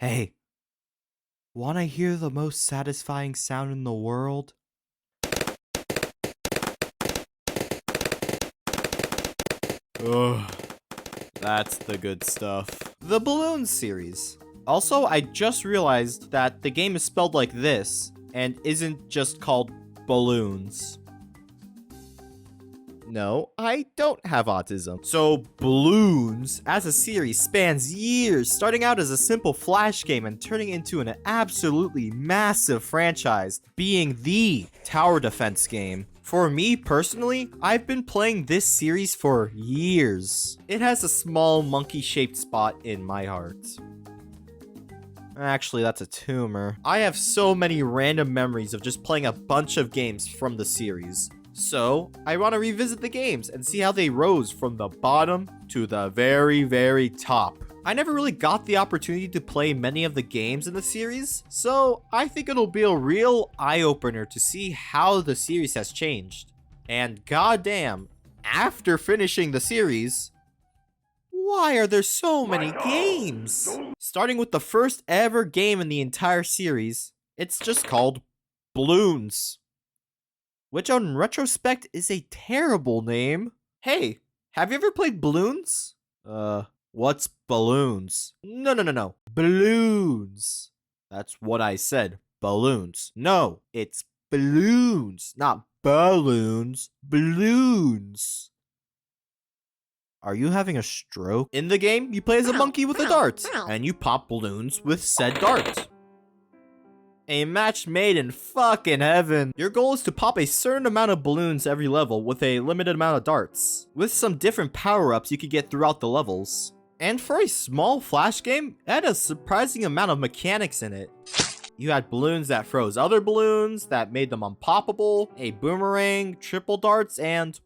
Hey, wanna hear the most satisfying sound in the world? Ugh, that's the good stuff. The Bloons series. Also, I just realized that the game is spelled like this, and isn't just called Bloons. No, I don't have autism. So, Bloons, as a series, spans years, starting out as a simple Flash game and turning into an absolutely massive franchise, being the tower defense game. For me personally, I've been playing this series for years. It has a small monkey-shaped spot in my heart. Actually, that's a tumor. I have so many random memories of just playing a bunch of games from the series. So, I want to revisit the games and see how they rose from the bottom to the very, very top. I never really got the opportunity to play many of the games in the series, so I think it'll be a real eye-opener to see how the series has changed. And goddamn, after finishing the series, why are there so many games? Starting with the first ever game in the entire series, it's just called Bloons. Which on retrospect is a terrible name. Hey, have you ever played Bloons? What's balloons? No. Bloons. That's what I said. Balloons. No, it's balloons, not balloons. Bloons. Are you having a stroke? In the game, you play as a monkey with a dart, and you pop balloons with said dart. A match made in fucking heaven. Your goal is to pop a certain amount of balloons every level with a limited amount of darts, with some different power-ups you could get throughout the levels. And for a small Flash game, it had a surprising amount of mechanics in it. You had balloons that froze other balloons, that made them unpoppable, a boomerang, triple darts, and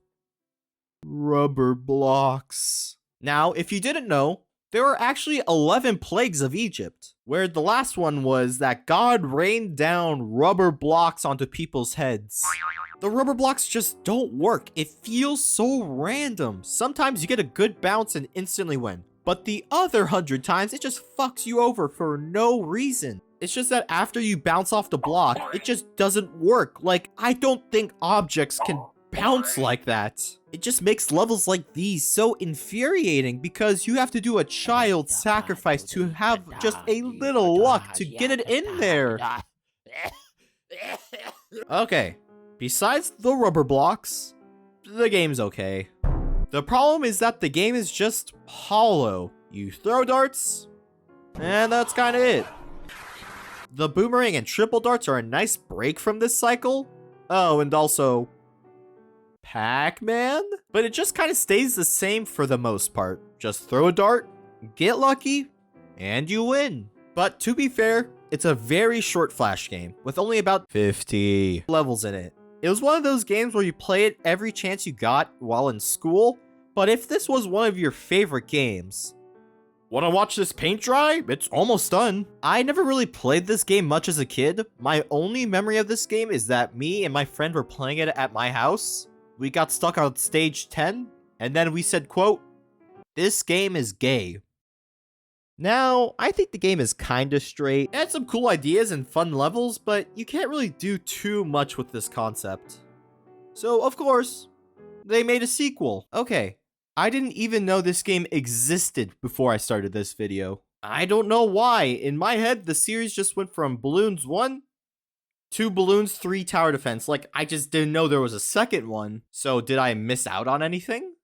rubber blocks. Now, if you didn't know, there are actually 11 plagues of Egypt, where the last one was that God rained down rubber blocks onto people's heads. The rubber blocks just don't work. It feels so random. Sometimes you get a good bounce and instantly win, but the other 100 times it just fucks you over for no reason. It's just that after you bounce off the block, it just doesn't work. Like, I don't think objects can bounce like that. It just makes levels like these so infuriating because you have to do a child sacrifice to have just a little luck to get it in there. Okay, besides the rubber blocks, the game's okay. The problem is that the game is just hollow. You throw darts, and that's kind of it. The boomerang and triple darts are a nice break from this cycle. Oh, and also Pac-Man? But it just kind of stays the same for the most part. Just throw a dart, get lucky, and you win. But to be fair, it's a very short Flash game with only about 50 levels in it. It was one of those games where you play it every chance you got while in school, but if this was one of your favorite games, wanna watch this paint dry? It's almost done. I never really played this game much as a kid. My only memory of this game is that me and my friend were playing it at my house. We got stuck on stage 10, and then we said, quote, "This game is gay." Now, I think the game is kinda straight. It had some cool ideas and fun levels, but you can't really do too much with this concept. So, of course, they made a sequel. Okay, I didn't even know this game existed before I started this video. I don't know why. In my head, the series just went from Bloons 1 to Bloons 3 Tower Defense. Like, I just didn't know there was a second one. So, did I miss out on anything?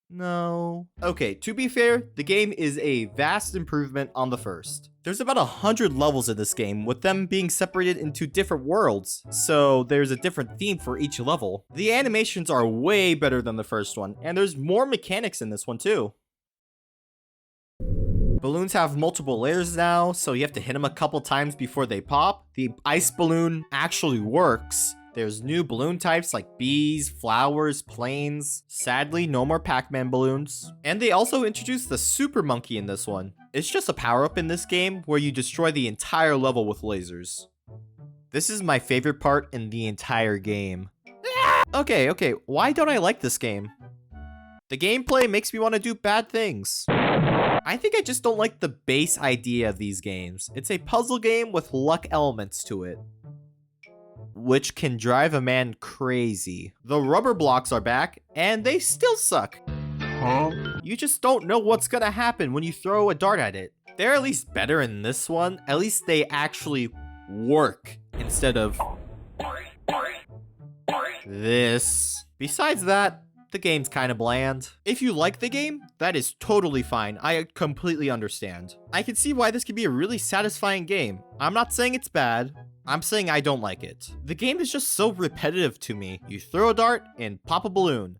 No. Okay, to be fair, the game is a vast improvement on the first. There's about 100 levels in this game, with them being separated into different worlds, so there's a different theme for each level. The animations are way better than the first one, and there's more mechanics in this one too. Balloons have multiple layers now, so you have to hit them a couple times before they pop. The ice balloon actually works. There's new balloon types like bees, flowers, planes. Sadly, no more Pac-Man balloons. And they also introduced the Super Monkey in this one. It's just a power-up in this game where you destroy the entire level with lasers. This is my favorite part in the entire game. Okay, why don't I like this game? The gameplay makes me want to do bad things. I think I just don't like the base idea of these games. It's a puzzle game with luck elements to it, which can drive a man crazy. The rubber blocks are back, and they still suck. You just don't know what's gonna happen when you throw a dart at it. They're at least better in this one. At least they actually work instead of this. Besides that, the game's kind of bland. If you like the game, that is totally fine. I completely understand. I can see why this could be a really satisfying game. I'm not saying it's bad. I'm saying I don't like it. The game is just so repetitive to me. You throw a dart and pop a balloon.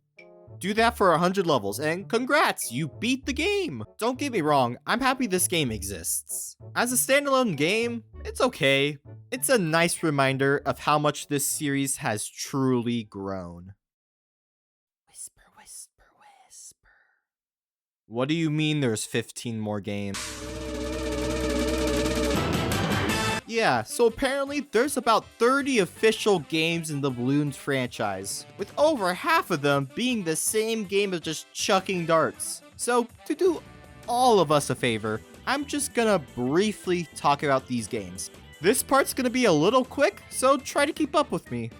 Do that for 100 levels, and congrats, you beat the game! Don't get me wrong, I'm happy this game exists. As a standalone game, it's okay. It's a nice reminder of how much this series has truly grown. Whisper, whisper, whisper. What do you mean there's 15 more games? Yeah, so apparently there's about 30 official games in the Bloons franchise, with over half of them being the same game of just chucking darts. So, to do all of us a favor, I'm just gonna briefly talk about these games. This part's gonna be a little quick, so try to keep up with me.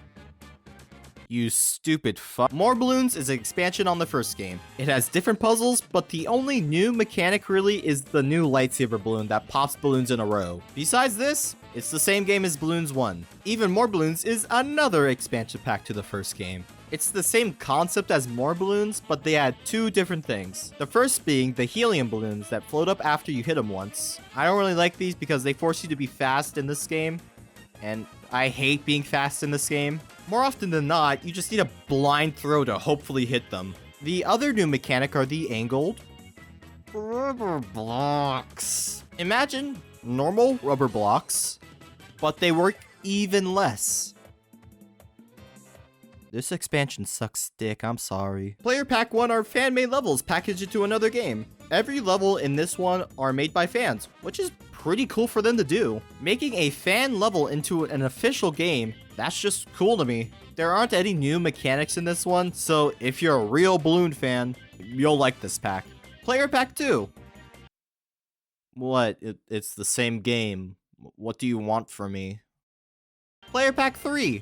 You stupid fuck. More Bloons is an expansion on the first game. It has different puzzles, but the only new mechanic really is the new lightsaber balloon that pops balloons in a row. Besides this, it's the same game as Bloons 1. Even More Bloons is another expansion pack to the first game. It's the same concept as More Bloons, but they add two different things. The first being the helium balloons that float up after you hit them once. I don't really like these because they force you to be fast in this game, and I hate being fast in this game. More often than not, you just need a blind throw to hopefully hit them. The other new mechanic are the angled rubber blocks. Imagine normal rubber blocks, but they work even less. This expansion sucks dick, I'm sorry. Player Pack 1 are fan-made levels packaged into another game. Every level in this one are made by fans, which is pretty cool for them to do. Making a fan level into an official game, that's just cool to me. There aren't any new mechanics in this one, so if you're a real Bloon fan, you'll like this pack. Player Pack 2. What? It's the same game. What do you want from me? Player Pack 3.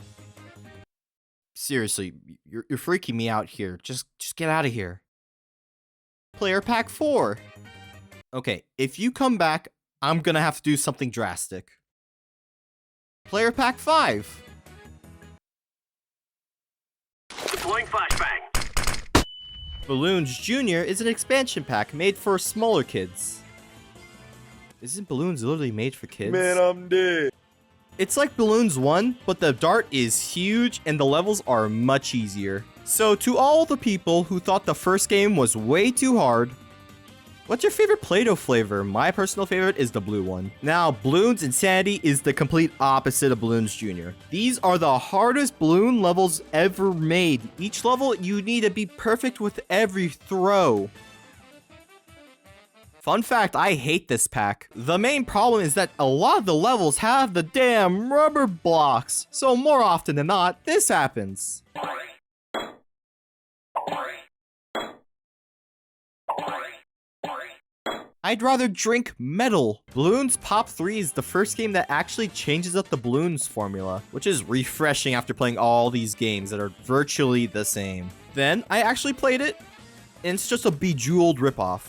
Seriously, you're freaking me out here. Just get out of here. Player Pack 4. Okay, if you come back, I'm gonna have to do something drastic. Player Pack 5. Deploying flashbang. Bloons Jr. is an expansion pack made for smaller kids. Isn't Bloons literally made for kids? Man, I'm dead. It's like Bloons 1, but the dart is huge and the levels are much easier. So to all the people who thought the first game was way too hard, what's your favorite Play-Doh flavor? My personal favorite is the blue one. Now, Bloons Insanity is the complete opposite of Bloons Jr. These are the hardest balloon levels ever made. Each level, you need to be perfect with every throw. Fun fact, I hate this pack. The main problem is that a lot of the levels have the damn rubber blocks. So more often than not, this happens. I'd rather drink metal. Bloons Pop 3 is the first game that actually changes up the Bloons formula, which is refreshing after playing all these games that are virtually the same. Then, I actually played it, and it's just a bejeweled ripoff.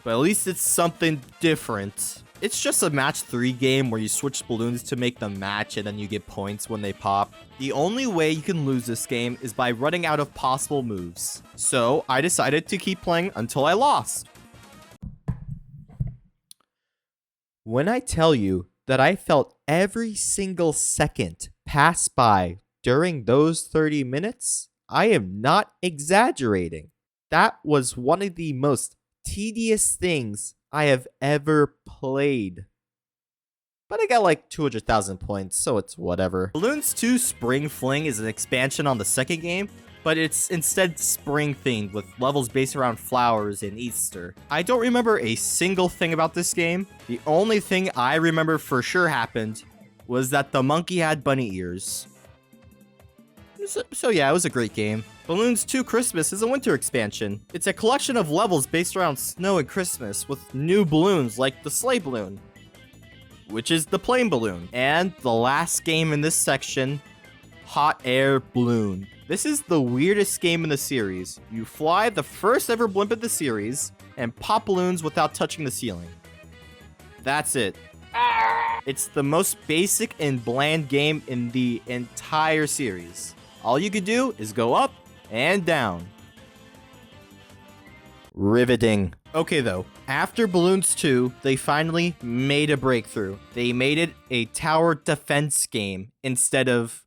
But at least it's something different. It's just a match 3 game where you switch balloons to make them match and then you get points when they pop. The only way you can lose this game is by running out of possible moves. So, I decided to keep playing until I lost. When I tell you that I felt every single second pass by during those 30 minutes, I am not exaggerating. That was one of the most tedious things I have ever played. But I got like 200,000 points, so it's whatever. Bloons 2 Spring Fling is an expansion on the second game, but it's instead spring themed with levels based around flowers and Easter. I don't remember a single thing about this game. The only thing I remember for sure happened was that the monkey had bunny ears. So yeah, it was a great game. Bloons 2 Christmas is a winter expansion. It's a collection of levels based around snow and Christmas with new balloons like the sleigh balloon, which is the plain balloon. And the last game in this section, Hot Air Balloon. This is the weirdest game in the series. You fly the first ever blimp in the series and pop balloons without touching the ceiling. That's it. It's the most basic and bland game in the entire series. All you can do is go up and down. Riveting. Okay though, after Bloons 2, they finally made a breakthrough. They made it a tower defense game instead of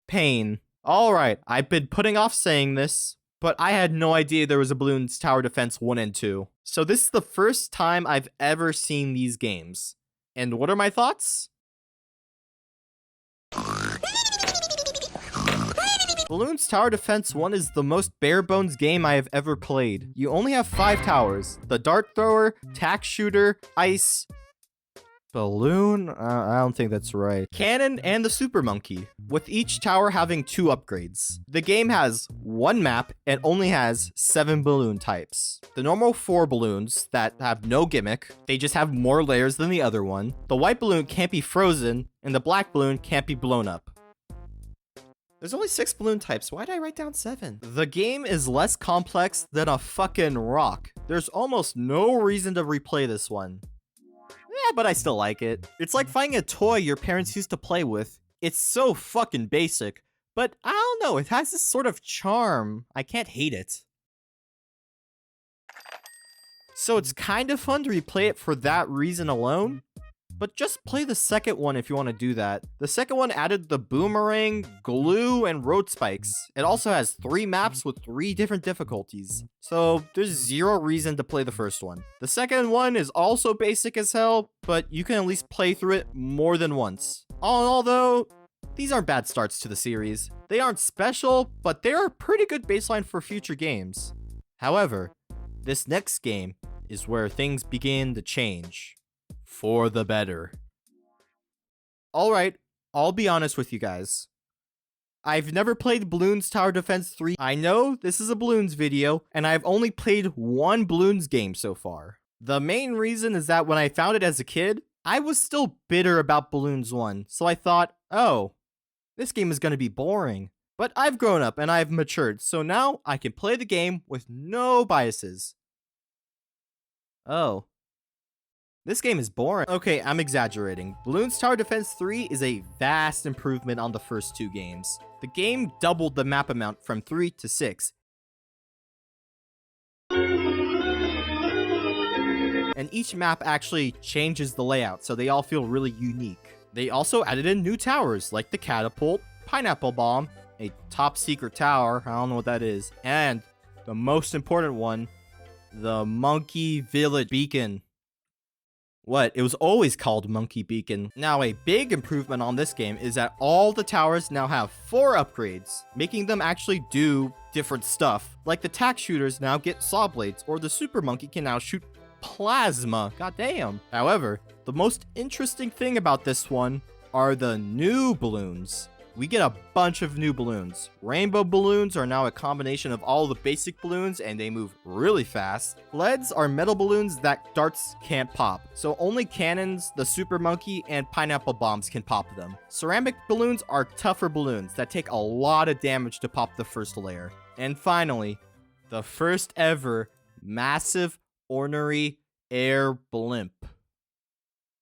pain. Alright, I've been putting off saying this, but I had no idea there was a Bloons Tower Defense 1 and 2. So this is the first time I've ever seen these games. And what are my thoughts? Bloons Tower Defense 1 is the most bare-bones game I have ever played. You only have 5 towers. The dart thrower, tack shooter, ice, balloon? I don't think that's right. Cannon and the super monkey, with each tower having 2 upgrades. The game has 1 map and only has 7 balloon types. The normal 4 balloons that have no gimmick, they just have more layers than the other one. The white balloon can't be frozen, and the black balloon can't be blown up. There's only 6 balloon types. Why did I write down 7? The game is less complex than a fucking rock. There's almost no reason to replay this one. Yeah, but I still like it. It's like finding a toy your parents used to play with. It's so fucking basic, but I don't know, it has this sort of charm. I can't hate it. So it's kind of fun to replay it for that reason alone, but just play the second one if you want to do that. The second one added the boomerang, glue, and road spikes. It also has 3 maps with 3 different difficulties. So there's 0 reason to play the first one. The second one is also basic as hell, but you can at least play through it more than once. All in all though, these aren't bad starts to the series. They aren't special, but they're a pretty good baseline for future games. However, this next game is where things begin to change. For the better. Alright, I'll be honest with you guys. I've never played Bloons Tower Defense 3. I know this is a Bloons video, and I've only played 1 Bloons game so far. The main reason is that when I found it as a kid, I was still bitter about Bloons 1, so I thought, oh, this game is going to be boring. But I've grown up and I've matured, so now I can play the game with no biases. Oh. This game is boring. Okay, I'm exaggerating. Bloons Tower Defense 3 is a vast improvement on the first 2 games. The game doubled the map amount from 3 to 6. And each map actually changes the layout, so they all feel really unique. They also added in new towers, like the catapult, pineapple bomb, a top secret tower, I don't know what that is, and the most important one, the Monkey Village Beacon. What? It was always called Monkey Beacon. Now, a big improvement on this game is that all the towers now have 4 upgrades, making them actually do different stuff. Like the tack shooters now get saw blades, or the super monkey can now shoot plasma. Goddamn. However, the most interesting thing about this one are the new balloons. We get a bunch of new balloons. Rainbow balloons are now a combination of all the basic balloons and they move really fast. Leads are metal balloons that darts can't pop, so only cannons, the super monkey, and pineapple bombs can pop them. Ceramic balloons are tougher balloons that take a lot of damage to pop the first layer. And finally, the first ever massive ornery air blimp.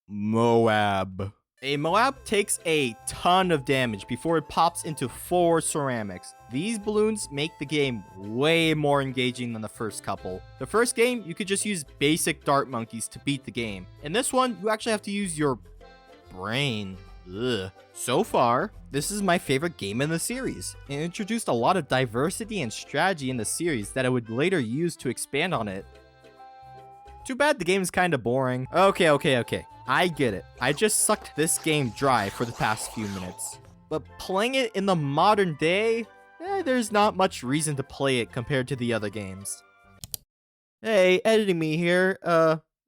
Moab. A Moab takes a ton of damage before it pops into 4 ceramics. These balloons make the game way more engaging than the first couple. The first game, you could just use basic dart monkeys to beat the game. In this one, you actually have to use your brain. Ugh. So far, this is my favorite game in the series. It introduced a lot of diversity and strategy in the series that I would later use to expand on it. Too bad the game is kind of boring. Okay. I get it. I just sucked this game dry for the past few minutes. But playing it in the modern day, there's not much reason to play it compared to the other games. Hey, editing me here.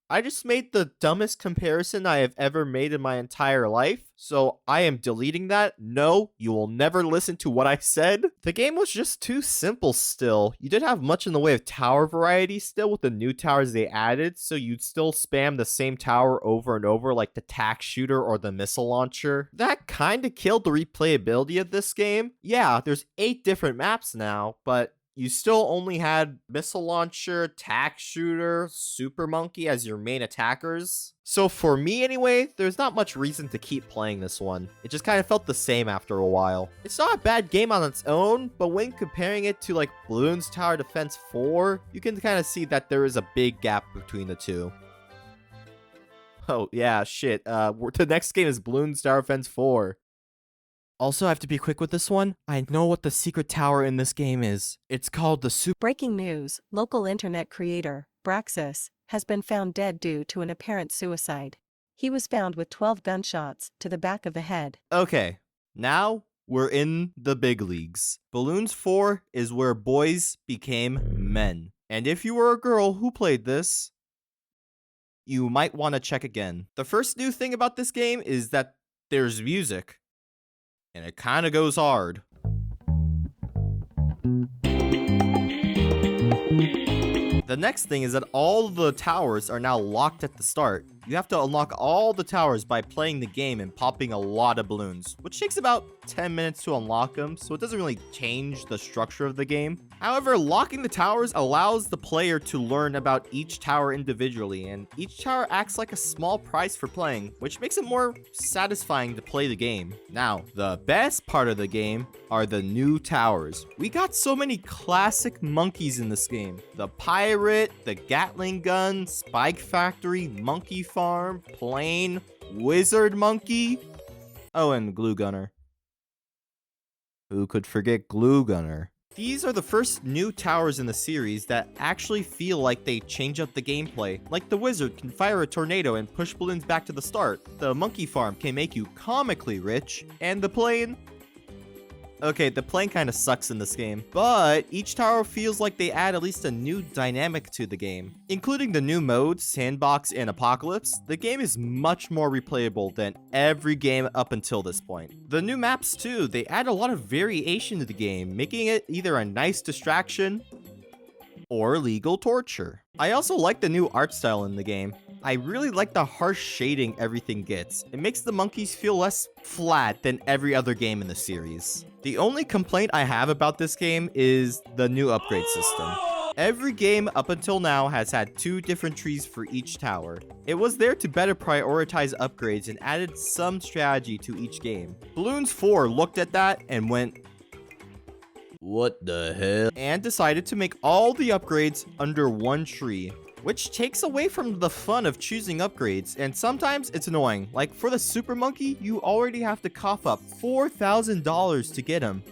I just made the dumbest comparison I have ever made in my entire life, so I am deleting that. No, you will never listen to what I said. The game was just too simple still. You didn't have much in the way of tower variety still with the new towers they added, so you'd still spam the same tower over and over like the tack shooter or the missile launcher. That kinda killed the replayability of this game. Yeah, there's 8 different maps now, but you still only had missile launcher, tack shooter, super monkey as your main attackers. So for me anyway, there's not much reason to keep playing this one. It just kind of felt the same after a while. It's not a bad game on its own, but when comparing it to like Bloons Tower Defense 4, you can kind of see that there is a big gap between the two. Oh yeah, shit. The next game is Bloons Tower Defense 4. Also, I have to be quick with this one. I know what the secret tower in this game is. It's called the Super... Breaking news, local internet creator, Braxis, has been found dead due to an apparent suicide. He was found with 12 gunshots to the back of the head. Okay, now we're in the big leagues. Bloons 4 is where boys became men. And if you were a girl who played this, you might want to check again. The first new thing about this game is that there's music. And it kind of goes hard. The next thing is that all the towers are now locked at the start. You have to unlock all the towers by playing the game and popping a lot of balloons, which takes about 10 minutes to unlock them, so it doesn't really change the structure of the game. However, locking the towers allows the player to learn about each tower individually, and each tower acts like a small prize for playing, which makes it more satisfying to play the game. Now, the best part of the game are the new towers. We got so many classic monkeys in this game. The pirate, the Gatling gun, Spike Factory, Monkey Farm, Plane, Wizard Monkey. Oh, and Glue Gunner. Who could forget Glue Gunner? These are the first new towers in the series that actually feel like they change up the gameplay. Like the wizard can fire a tornado and push balloons back to the start. The monkey farm can make you comically rich. And the plane... Okay, the plane kind of sucks in this game, but each tower feels like they add at least a new dynamic to the game. Including the new modes, Sandbox and Apocalypse, the game is much more replayable than every game up until this point. The new maps too, they add a lot of variation to the game, making it either a nice distraction or legal torture. I also like the new art style in the game. I really like the harsh shading everything gets. It makes the monkeys feel less flat than every other game in the series. The only complaint I have about this game is the new upgrade system. Every game up until now has had 2 different trees for each tower. It was there to better prioritize upgrades and added some strategy to each game. Bloons 4 looked at that and went, "What the hell?" and decided to make all the upgrades under one tree, which takes away from the fun of choosing upgrades, and sometimes it's annoying. Like for the Super Monkey, you already have to cough up $4,000 to get him.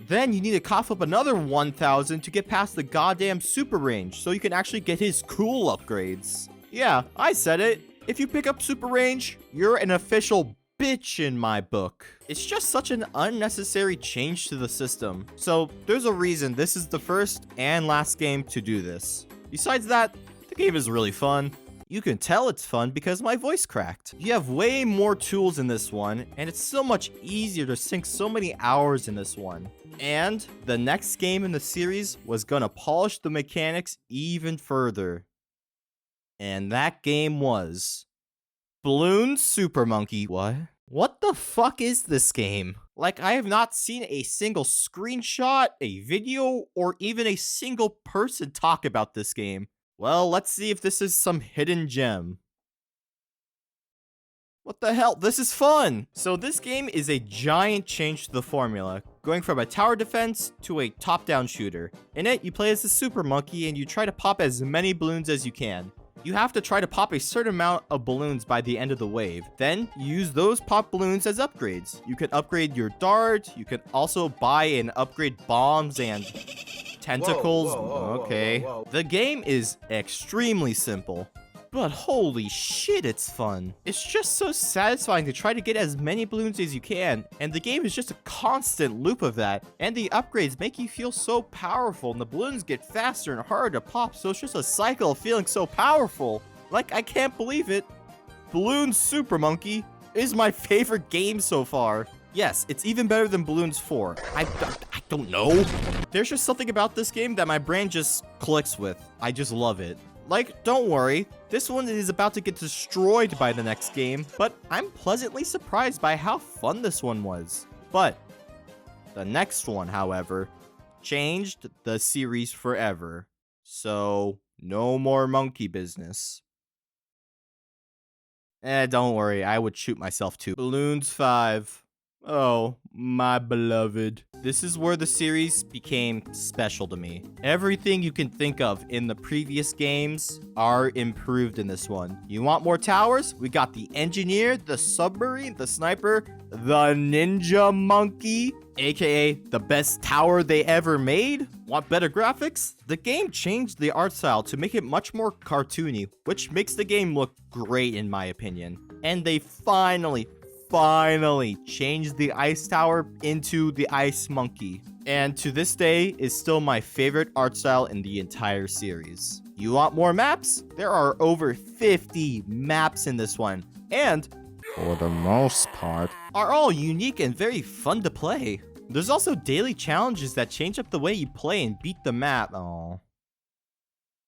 Then you need to cough up another $1,000 to get past the goddamn Super Range, so you can actually get his cool upgrades. Yeah, I said it. If you pick up Super Range, you're an official bitch in my book. It's just such an unnecessary change to the system. So there's a reason this is the first and last game to do this. Besides that, the game is really fun. You can tell it's fun because my voice cracked. You have way more tools in this one, and it's so much easier to sink so many hours in this one. And the next game in the series was gonna polish the mechanics even further. And that game was Bloons Super Monkey. What? What the fuck is this game? Like, I have not seen a single screenshot, a video, or even a single person talk about this game. Well, let's see if this is some hidden gem. What the hell? This is fun! So this game is a giant change to the formula, going from a tower defense to a top-down shooter. In it, you play as the Super Monkey and you try to pop as many balloons as you can. You have to try to pop a certain amount of balloons by the end of the wave. Then, you use those pop balloons as upgrades. You can upgrade your dart, you can also buy and upgrade bombs and tentacles. Okay. The game is extremely simple, but holy shit, it's fun. It's just so satisfying to try to get as many balloons as you can, and the game is just a constant loop of that, and the upgrades make you feel so powerful, and the balloons get faster and harder to pop, so it's just a cycle of feeling so powerful. Like, I can't believe it. Bloons Super Monkey is my favorite game so far. Yes, it's even better than Bloons 4. I don't know. There's just something about this game that my brain just clicks with. I just love it. Like, don't worry, this one is about to get destroyed by the next game, but I'm pleasantly surprised by how fun this one was. But the next one, however, changed the series forever. So, no more monkey business. Don't worry, I would shoot myself too. Bloons 5. Oh, my beloved. This is where the series became special to me. Everything you can think of in the previous games are improved in this one. You want more towers? We got the engineer, the submarine, the sniper, the ninja monkey, aka the best tower they ever made. Want better graphics? The game changed the art style to make it much more cartoony, which makes the game look great in my opinion. And they finally changed the ice tower into the ice monkey. And to this day is still my favorite art style in the entire series. You want more maps? There are over 50 maps in this one. And for the most part, are all unique and very fun to play. There's also daily challenges that change up the way you play and beat the map. Oh.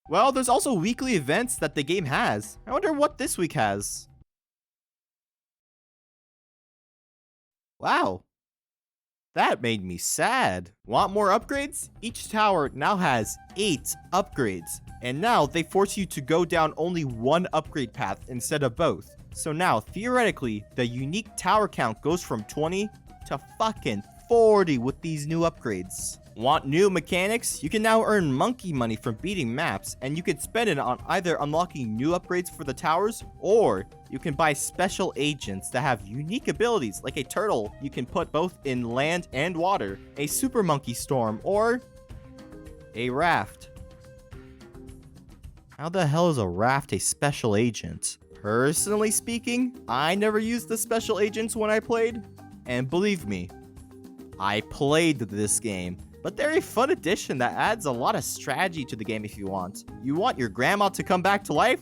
Well, there's also weekly events that the game has. I wonder what this week has. Wow. That made me sad. Want more upgrades? Each tower now has 8 upgrades. And now they force you to go down only one upgrade path instead of both. So now, theoretically, the unique tower count goes from 20 to fucking 40 with these new upgrades. Want new mechanics? You can now earn monkey money from beating maps, and you can spend it on either unlocking new upgrades for the towers, or you can buy special agents that have unique abilities, like a turtle you can put both in land and water, a super monkey storm, or a raft. How the hell is a raft a special agent? Personally speaking, I never used the special agents when I played, and believe me, I played this game. But they're a fun addition that adds a lot of strategy to the game if you want. You want your grandma to come back to life?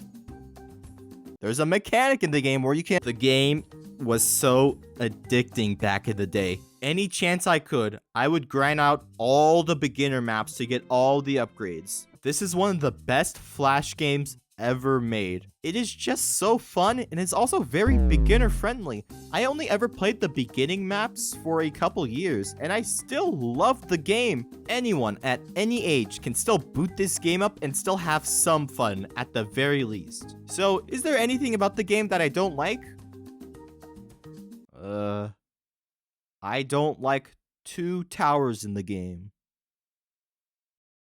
There's a mechanic in the game where you can... The game was so addicting back in the day. Any chance I could, I would grind out all the beginner maps to get all the upgrades. This is one of the best Flash games ever made. It is just so fun, and it's also very beginner friendly. I only ever played the beginning maps for a couple years, and I still love the game. Anyone at any age can still boot this game up and still have some fun at the very least. So, is there anything about the game that I don't like? I don't like 2 towers in the game.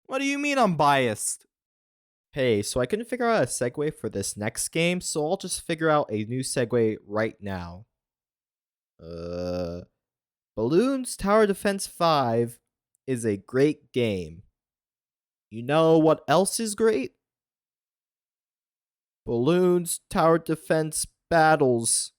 What do you mean I'm biased? Hey, so I couldn't figure out a segue for this next game, so I'll just figure out a new segue right now. Bloons Tower Defense 5 is a great game. You know what else is great? Bloons Tower Defense Battles.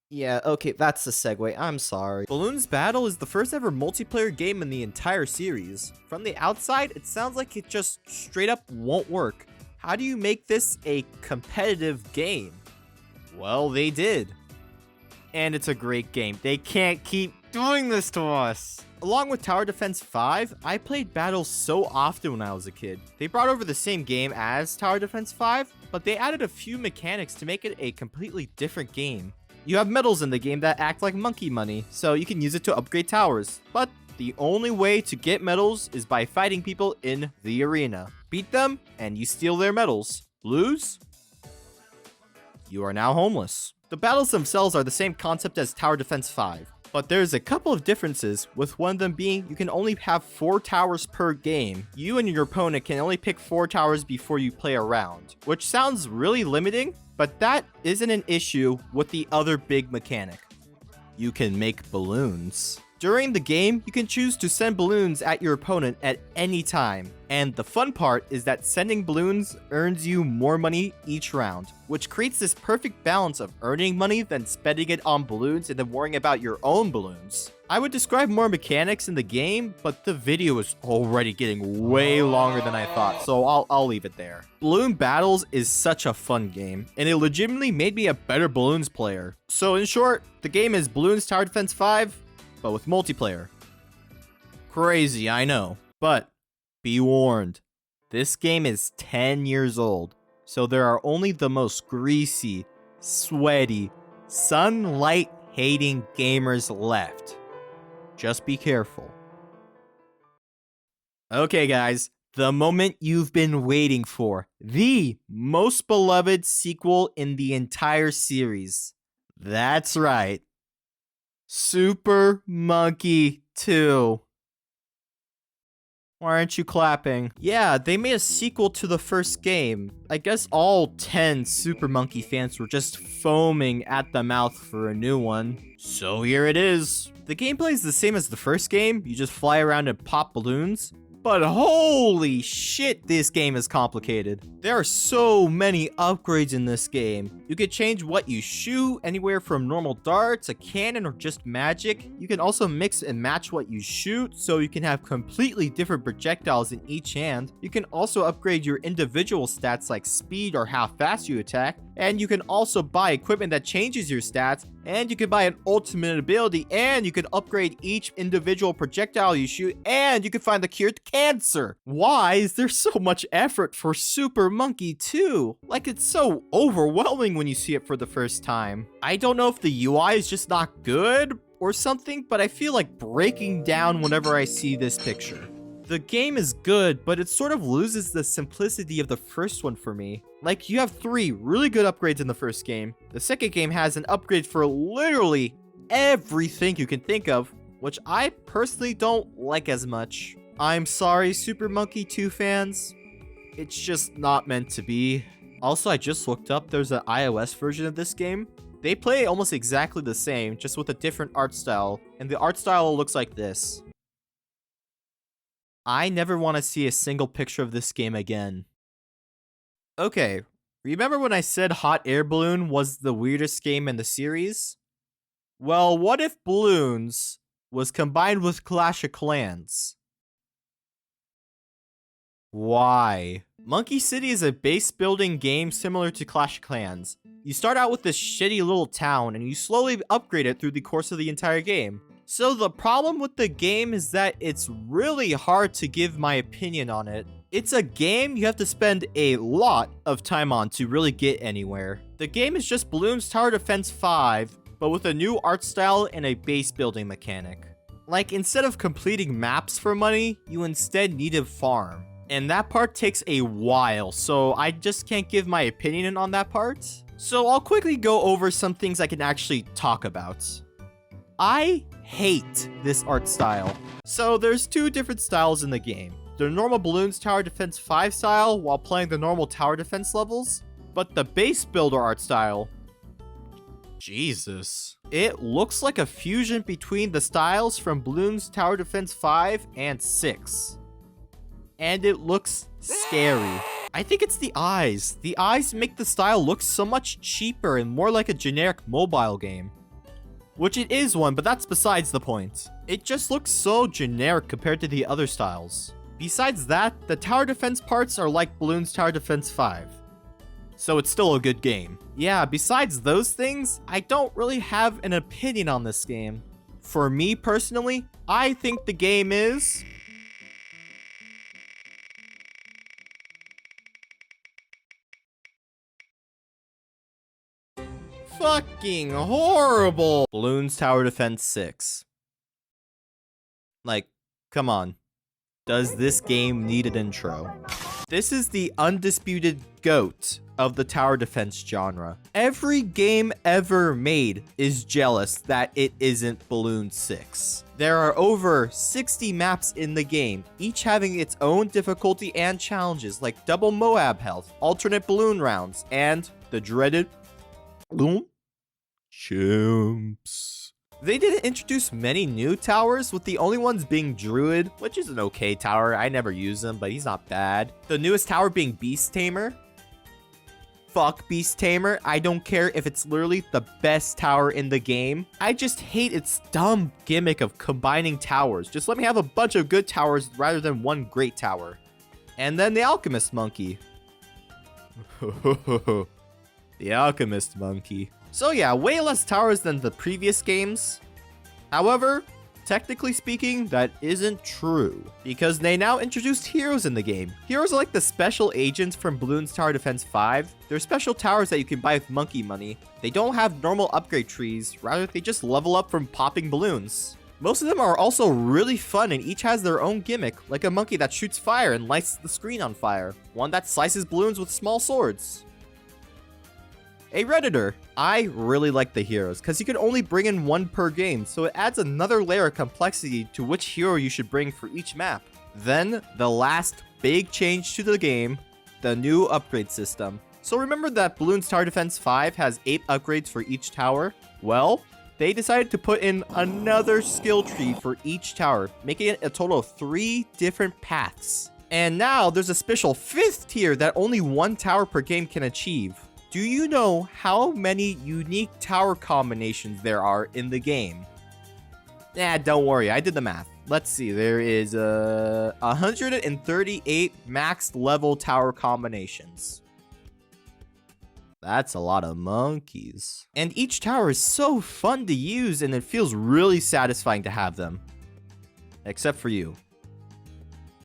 Yeah, okay, that's the segue. I'm sorry. Bloons Battle is the first ever multiplayer game in the entire series. From the outside, it sounds like it just straight up won't work. How do you make this a competitive game? Well, they did. And it's a great game. They can't keep doing this to us. Along with Tower Defense 5, I played Battles so often when I was a kid. They brought over the same game as Tower Defense 5, but they added a few mechanics to make it a completely different game. You have medals in the game that act like monkey money, so you can use it to upgrade towers. But the only way to get medals is by fighting people in the arena. Beat them, and you steal their medals. Lose? You are now homeless. The battles themselves are the same concept as Tower Defense 5, but there's a couple of differences, with one of them being you can only have 4 towers per game. You and your opponent can only pick 4 towers before you play a round, which sounds really limiting, but that isn't an issue with the other big mechanic. You can make balloons. During the game, you can choose to send balloons at your opponent at any time. And the fun part is that sending balloons earns you more money each round, which creates this perfect balance of earning money then spending it on balloons and then worrying about your own balloons. I would describe more mechanics in the game, but the video is already getting way longer than I thought, so I'll leave it there. Bloons Battles is such a fun game, and it legitimately made me a better Bloons player. So in short, the game is Bloons Tower Defense 5, but with multiplayer. Crazy, I know, but be warned, this game is 10 years old, so there are only the most greasy, sweaty, sunlight-hating gamers left. Just be careful. Okay guys, the moment you've been waiting for. The most beloved sequel in the entire series. That's right. Super Monkey 2. Why aren't you clapping? Yeah, they made a sequel to the first game. I guess all 10 Super Monkey fans were just foaming at the mouth for a new one. So here it is. The gameplay is the same as the first game, you just fly around and pop balloons. But holy shit, this game is complicated. There are so many upgrades in this game. You can change what you shoot, anywhere from normal darts, a cannon, or just magic. You can also mix and match what you shoot, so you can have completely different projectiles in each hand. You can also upgrade your individual stats like speed or how fast you attack. And you can also buy equipment that changes your stats. And you can buy an ultimate ability, and you can upgrade each individual projectile you shoot, and you can find the cure to cancer. Why is there so much effort for Super Monkey 2? Like, it's so overwhelming when you see it for the first time. I don't know if the UI is just not good or something, but I feel like breaking down whenever I see this picture. The game is good, but it sort of loses the simplicity of the first one for me. Like, you have 3 really good upgrades in the first game. The second game has an upgrade for literally everything you can think of, which I personally don't like as much. I'm sorry, Super Monkey 2 fans. It's just not meant to be. Also, I just looked up, there's an iOS version of this game. They play almost exactly the same, just with a different art style, and the art style looks like this. I never want to see a single picture of this game again. Okay, remember when I said Hot Air Balloon was the weirdest game in the series? Well, what if Bloons was combined with Clash of Clans? Why? Monkey City is a base building game similar to Clash of Clans. You start out with this shitty little town and you slowly upgrade it through the course of the entire game. So the problem with the game is that it's really hard to give my opinion on it. It's a game you have to spend a lot of time on to really get anywhere. The game is just Bloons Tower Defense 5, but with a new art style and a base building mechanic. Like, instead of completing maps for money, you instead need to farm. And that part takes a while, so I just can't give my opinion on that part. So I'll quickly go over some things I can actually talk about. I hate this art style. So there's 2 different styles in the game. The normal Bloons Tower Defense 5 style while playing the normal tower defense levels, but the base builder art style, Jesus. It looks like a fusion between the styles from Bloons Tower Defense 5 and 6. And it looks scary. I think it's the eyes. The eyes make the style look so much cheaper and more like a generic mobile game. Which it is one, but that's besides the point. It just looks so generic compared to the other styles. Besides that, the tower defense parts are like Bloons Tower Defense 5. So it's still a good game. Yeah, besides those things, I don't really have an opinion on this game. For me personally, I think the game is fucking horrible. Bloons Tower Defense 6. Like, come on. Does this game need an intro? This is the undisputed GOAT of the tower defense genre. Every game ever made is jealous that it isn't Bloons 6. There are over 60 maps in the game, each having its own difficulty and challenges like double Moab health, alternate balloon rounds, and the dreaded Bloons Chimps. They didn't introduce many new towers, with the only ones being Druid, which is an okay tower. I never use him, but he's not bad. The newest tower being Beast Tamer. Fuck Beast Tamer. I don't care if it's literally the best tower in the game. I just hate its dumb gimmick of combining towers. Just let me have a bunch of good towers rather than one great tower. And then the Alchemist Monkey. The Alchemist Monkey. So yeah, way less towers than the previous games. However, technically speaking, that isn't true, because they now introduced heroes in the game. Heroes are like the special agents from Bloons Tower Defense 5. They're special towers that you can buy with monkey money. They don't have normal upgrade trees, rather they just level up from popping balloons. Most of them are also really fun and each has their own gimmick, like a monkey that shoots fire and lights the screen on fire, one that slices balloons with small swords. A Redditor. I really like the heroes, because you can only bring in one per game, so it adds another layer of complexity to which hero you should bring for each map. Then, the last big change to the game, the new upgrade system. So remember that Bloons Tower Defense 5 has 8 upgrades for each tower? Well, they decided to put in another skill tree for each tower, making it a total of 3 different paths. And now, there's a special 5th tier that only 1 tower per game can achieve. Do you know how many unique tower combinations there are in the game? Don't worry, I did the math. Let's see, there is 138 max level tower combinations. That's a lot of monkeys. And each tower is so fun to use and it feels really satisfying to have them. Except for you.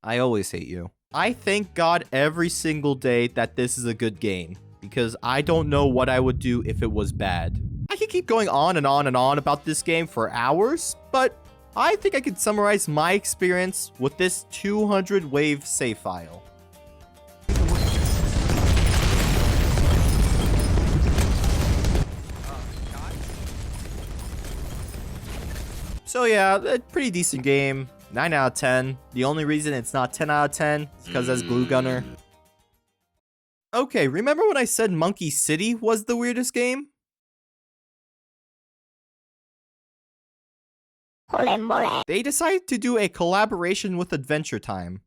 I always hate you. I thank God every single day that this is a good game, because I don't know what I would do if it was bad. I could keep going on and on and on about this game for hours, but I think I could summarize my experience with this 200 wave save file. So yeah, a pretty decent game. 9 out of 10. The only reason it's not 10 out of 10 is because that's Glue Gunner. Okay, remember when I said Monkey City was the weirdest game? They decided to do a collaboration with Adventure Time.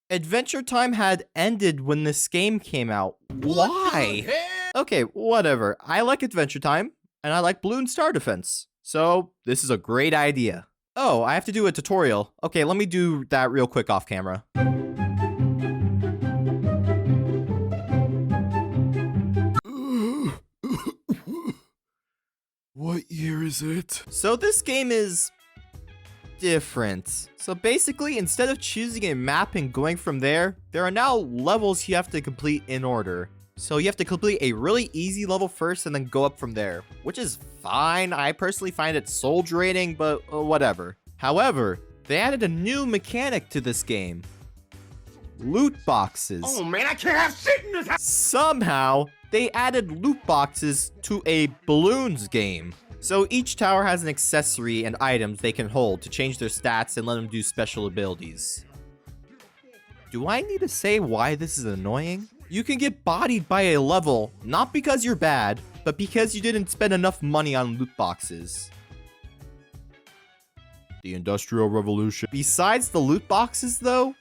Adventure Time had ended when this game came out. Why? Okay, whatever. I like Adventure Time, and I like Bloons Tower Defense. So, this is a great idea. Oh, I have to do a tutorial. Okay, let me do that real quick off camera. What year is it? So this game is different. So basically, instead of choosing a map and going from there, there are now levels you have to complete in order. So you have to complete a really easy level first and then go up from there, which is fine. I personally find it soul draining, but whatever. However, they added a new mechanic to this game. Loot boxes. Oh man, I can't have shit in this house! Somehow, they added loot boxes to a Bloons game. So each tower has an accessory and items they can hold to change their stats and let them do special abilities. Do I need to say why this is annoying? You can get bodied by a level, not because you're bad, but because you didn't spend enough money on loot boxes. The Industrial Revolution. Besides the loot boxes though,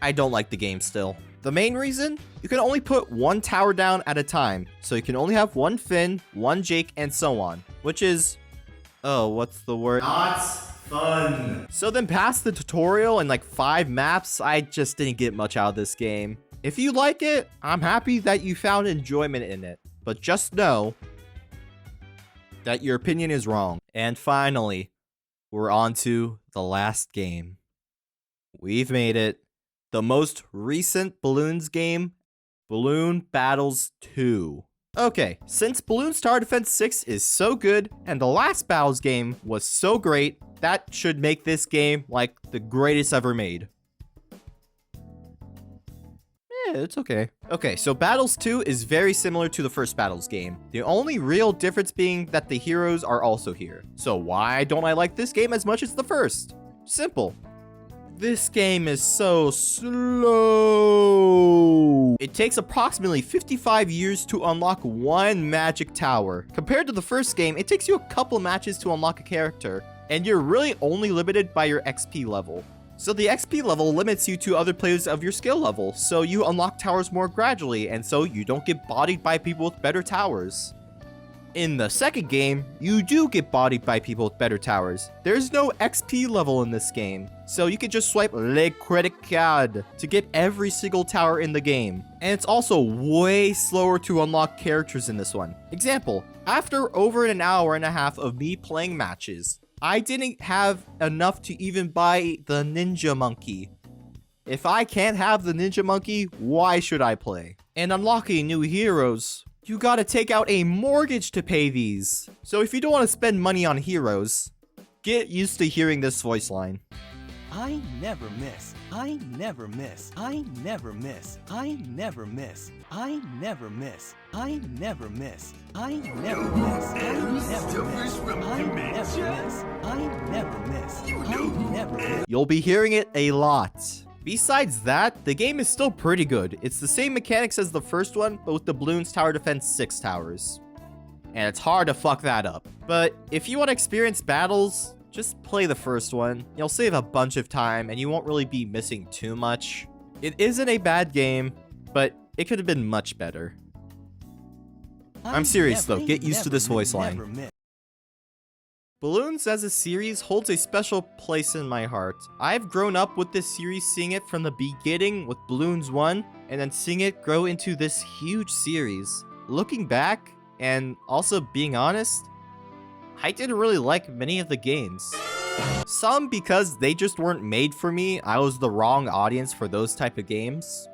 I don't like the game still. The main reason? You can only put one tower down at a time, so you can only have one Finn, one Jake, and so on. Which is... oh, what's the word? Not fun. So then past the tutorial and like 5 maps, I just didn't get much out of this game. If you like it, I'm happy that you found enjoyment in it. But just know that your opinion is wrong. And finally, we're on to the last game. We've made it. The most recent Bloons game, Bloons Battles 2. Okay, since Bloons Tower Defense 6 is so good, and the last Battles game was so great, that should make this game like the greatest ever made. Yeah, it's okay. Okay, so Battles 2 is very similar to the first Battles game. The only real difference being that the heroes are also here. So why don't I like this game as much as the first? Simple. This game is so slow. It takes approximately 55 years to unlock one magic tower. Compared to the first game, it takes you a couple matches to unlock a character, and you're really only limited by your XP level. So the XP level limits you to other players of your skill level, so you unlock towers more gradually, and so you don't get bodied by people with better towers. In the second game, you do get bodied by people with better towers. There's no XP level in this game, so you can just swipe le credit card to get every single tower in the game. And it's also way slower to unlock characters in this one. Example, after over an hour and a half of me playing matches, I didn't have enough to even buy the ninja monkey. If I can't have the ninja monkey, why should I play? And unlocking new heroes, you gotta take out a mortgage to pay these. So if you don't want to spend money on heroes, get used to hearing this voice line. I never miss. I never miss. I never miss. I never miss. I never miss. I never miss. I never miss. I never miss. I never miss. I never miss. I never miss. You'll be hearing it a lot. Besides that, the game is still pretty good. It's the same mechanics as the first one, but with the Bloons Tower Defense 6 towers. And it's hard to fuck that up. But if you want to experience battles, just play the first one. You'll save a bunch of time, and you won't really be missing too much. It isn't a bad game, but it could have been much better. I'm serious though, get used to this voice line. Bloons as a series holds a special place in my heart. I've grown up with this series, seeing it from the beginning with Bloons 1, and then seeing it grow into this huge series. Looking back, and also being honest, I didn't really like many of the games. Some because they just weren't made for me, I was the wrong audience for those type of games.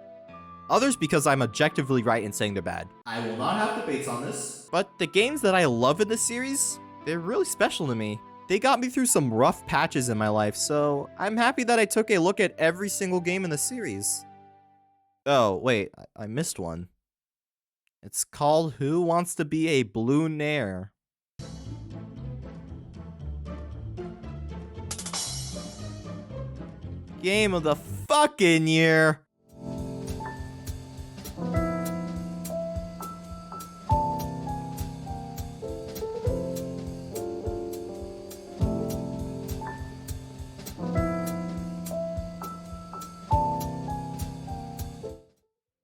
Others because I'm objectively right in saying they're bad. I will not have debates on this. But the games that I love in this series, they're really special to me. They got me through some rough patches in my life, so I'm happy that I took a look at every single game in the series. Oh, wait, I missed one. It's called Who Wants to Be a Bloonaire? Game of the fucking year!